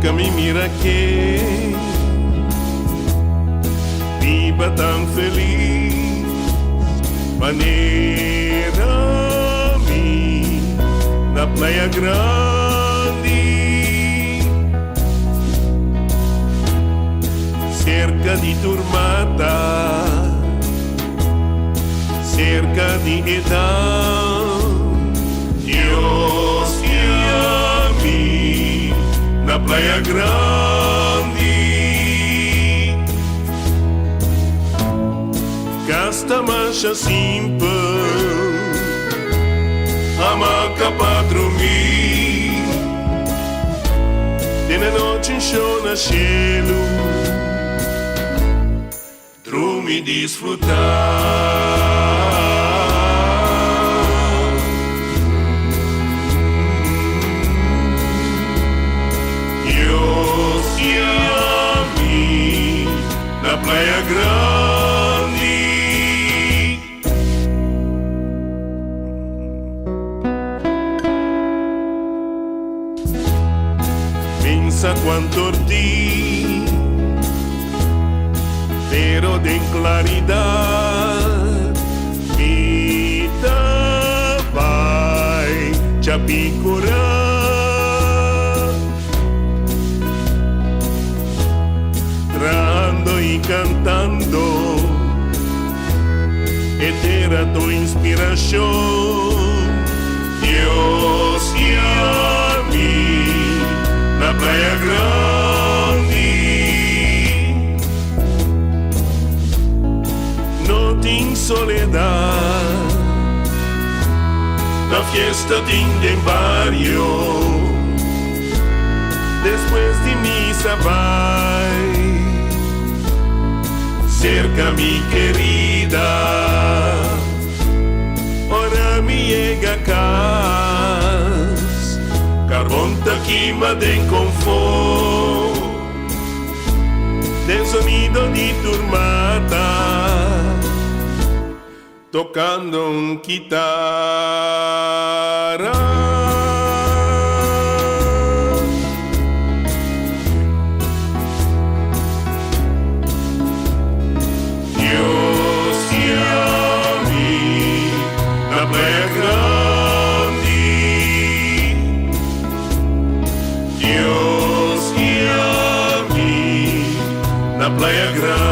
nunca me mira que viva tão feliz, maneira-me na Playa Grande, cerca de turmada, cerca de edad. Dios guía-me na Playa Grande, casta mancha simples, hamaca para dormir, de na noite enxona cielo, dorme desfrutar. Na Playa Grande, pensa quanto orti, pero de claridade, vida vai te apicorar. Y cantando, era tu inspiración. Dios guía-me na Playa Grande, noite em soledad, na fiesta de barrio, después de misa vai. Cerca mi querida, ora mi llega a casa, carbón te quema de confort, del sonido de turmata, tocando un guitarra. Playa Grande, Dios guía-me na Playa Grande.